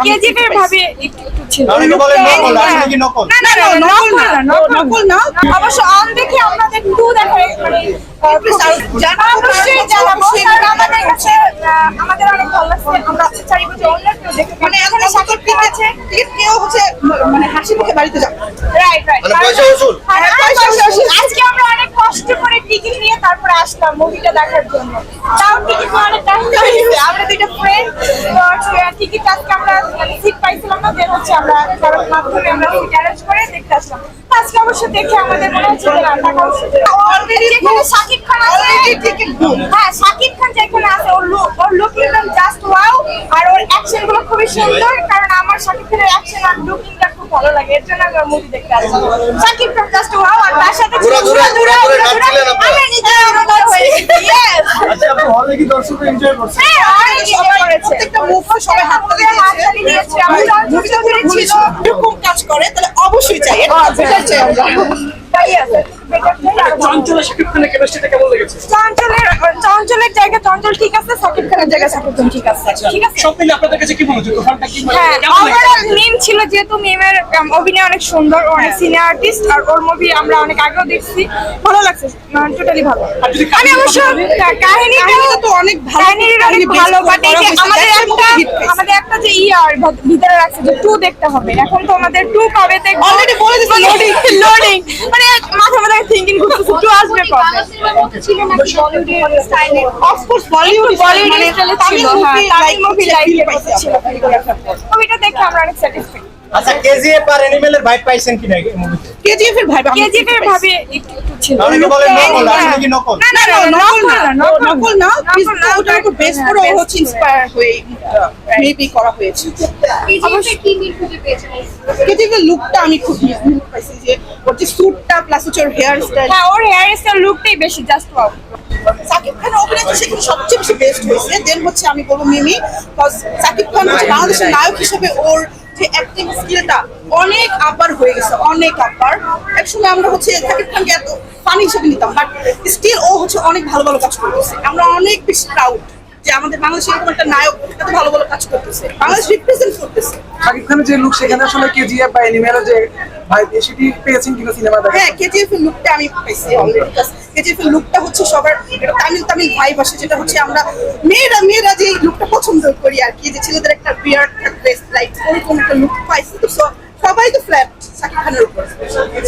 কেজিএফ এর ভাই একটু ছিল। অনেকে বলে নকল, আসলে কি নকল? না নকল না। অবশ্য অন দেখে আমাদের টু দেখে মানে জানা অবশ্যই জানাবো, কারণ আমাদের কাছে আমাদের অনেক ভালো লাগছে। আমরা চাইবো যে অন্য কেউ দেখে, মানে এখানে সাকিব খান আছে। টিকিট কেউ হচ্ছে মানে হাসি মুখে বাড়িতে যাবে। রাইট মানে পয়সা উসুল। আজকে আমরা অনেক কষ্ট করে টিকিট নিয়ে তারপরে আসলাম মুভিটা দেখার জন্য। তাও টিকিট অনেক টাকা হয়েছে। আমরা দুইটা ফ্রেন্ড টিকিট আজকে আমরা সিট পাইছিলাম না, দেন হচ্ছে আমরা কারোর মাধ্যমে আমরা সিট অ্যারেঞ্জ করে দেখতে আসলাম। আজকে অবশ্য দেখে আমাদের মনে হচ্ছে যে না, টাকা অলরেডি যেখানে শাকিব খান আছে, হ্যাঁ শাকিব খান যেখানে আছে ওর লুক একদম জাস্ট ওয়াও। আর ওর অ্যাকশন গুলো খুবই সুন্দর, কারণ আমার শাকিব খানের অ্যাকশন আর লুকিংটা খুব ভালো লাগে, এর জন্য আমরা মুভি দেখতে আসছি। শাকিব খান জাস্ট ওয়াও, আর তার সাথে আমরা নিজেরা আমরা হয়েছি। ইয়েস, আচ্ছা, আপনি হলে কি দর্শক এনজয় করছেন? হ্যাঁ অনেক এনজয় করেছে। প্রত্যেকটা মুভি সবাই হাততালি দিয়েছে। আমি মুভিটা পুরো ছিল এরকম কাজ করে তাহলে অবশ্যই চাই, এটা বেটার চাই আমরা। চঞ্চলা শাকিব খানের কেমিস্ট্রিটা কেমন লেগেছে? চঞ্চলের জায়গা চঞ্চল ঠিক আছে, শাকিব খানের জায়গা শাকিব খান ঠিক আছে। ঠিক আছে, সব মিলে আপনাদের কাছে কি মনে হচ্ছে? তুফানটা কি হ্যাঁ কেমন লেগেছে? ওভারঅল মিম ছিল, যেহেতু মিমের অভিনয় অনেক সুন্দর, ও অনেক সিনিয়র আর্টিস্ট, আর ওর মুভি আমরা অনেক আগেও দেখছি, ভালো লাগছে, টোটালি ভালো। আর যদি আমি অবশ্য কাহিনীটা তো অনেক ভালো, কাহিনীর অনেক ভালো, বাট এই যে আমাদের একটা যে ভিতরে রাখছে যে টু দেখতে হবে, এখন তো আমাদের টু কবে দেখবো অলরেডি বলে দিছে লোডিং, মানে মাথার মধ্যে থিংকিং করতেছে টু আসবে কবে। অফকোর্স বলিউড বলিউড স্টাইলে ছিল, হ্যাঁ তামিল মুভি লাইক ছিল। মুভিটা দেখে আমরা অনেক স্যাটিসফাইড। আচ্ছা, কেজিএফ আর অ্যানিমেলের ভাইব পাইছেন কিনা এই মুভিতে? কেজিএফ এর ভাই কেজিএফ এর ভাবে একটু ছিল। অনেকে বলে নকল, আসলে কি নকল? না নকল না, ওটার উপর বেস করে ও হচ্ছে ইন্সপায়ার হয়ে মেবি করা হয়েছে। কেজিএফ এর লুকটা আমি খুব মিস পাইছি, যে ওর যে স্যুটটা প্লাস হচ্ছে ওর হেয়ার স্টাইল। হ্যাঁ ওর হেয়ার স্টাইল লুকটাই বেশি জাস্ট ওয়াও। সাকিব খানের অভিনয় তো সেখানে সবচেয়ে বেশি বেস্ট হয়েছে। দেন হচ্ছে আমি বলবো মিমি, বিকজ সাকিব খান হচ্ছে বাংলাদেশের নায়ক হিসেবে ওর যে অ্যাক্টিং স্কিলটা অনেক আপার হয়ে গেছে, অনেক আপার। একসময় আমরা হচ্ছে সাকিব খানকে এত ফানি হিসেবে নিতাম, বাট স্টিল ও হচ্ছে অনেক ভালো ভালো কাজ করতেছে। আমরা অনেক বেশি প্রাউড যে আমাদের বাংলাদেশের এরকম একটা নায়ক এত ভালো ভালো কাজ করতেছে, বাংলাদেশ রিপ্রেজেন্ট করতেছে। শাকিব খানের যে লুক, সেখানে আসলে কেজিএফ বা অ্যানিমেলের যে ভাই সেটি পেয়েছেন কিনা সিনেমা দেখে? হ্যাঁ, কেজিএফ এর লুকটা আমি পাইছি অলরেডি। কেজিএফ এর লুকটা হচ্ছে সবার একটা তামিল ভাইব আসে, যেটা হচ্ছে আমরা মেয়েরা যে লুকটা পছন্দ করি আর কি, যে ছেলেদের একটা বিয়ার্ড থাকবে লাইক ওরকম একটা লুক পাইছি। তো সবাই তো ফ্ল্যাট শাকিব খানের উপর।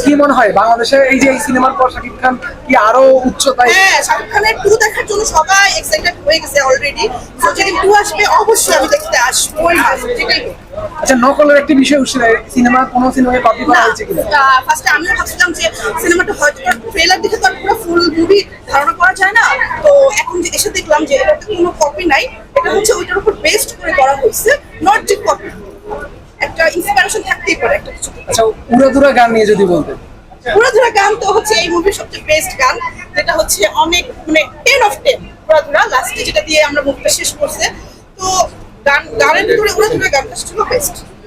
কি মনে হয় বাংলাদেশে এই যে এই সিনেমার পর শাকিব খান কি আরো উচ্চতায়? হ্যাঁ, শাকিব খানের টু দেখার জন্য সবাই এক্সাইটেড হয়ে গেছে অলরেডি। তো যেদিন টু আসবে অবশ্যই আমি দেখতে আসবোই, যেটাই হোক। আচ্ছা, নকলের একটি বিষয় উঠছিল, সিনেমা কোন সিনেমাকে কপি করা হয়েছে কিনা? ফার্স্টে আমিও ভাবছিলাম যে সিনেমাটা হয়তো ট্রেলার দেখে তো আর পুরো ফুল মুভি ধারণা করা যায় না। তো এখন যে এসে দেখলাম যে এটা কোনো কপি নাই, এটা হচ্ছে ওইটার উপর বেস্ট করে করা হয়েছে, নট যে কপি। একটা ইন্সপিরেশন থাকতেই পারে একটা কিছু। আচ্ছা, উড়াদুরা গান নিয়ে যদি বলতেন। উড়াধুরা গান তো হচ্ছে এই মুভির সবচেয়ে বেস্ট গান, যেটা হচ্ছে অনেক মানে 10 of 10 উড়াধুরা লাস্টে যেটা দিয়ে আমরা মুভিটা শেষ করছে। তো গানের ভিতরে উড়াধুরা গানটা ছিল বেস্ট।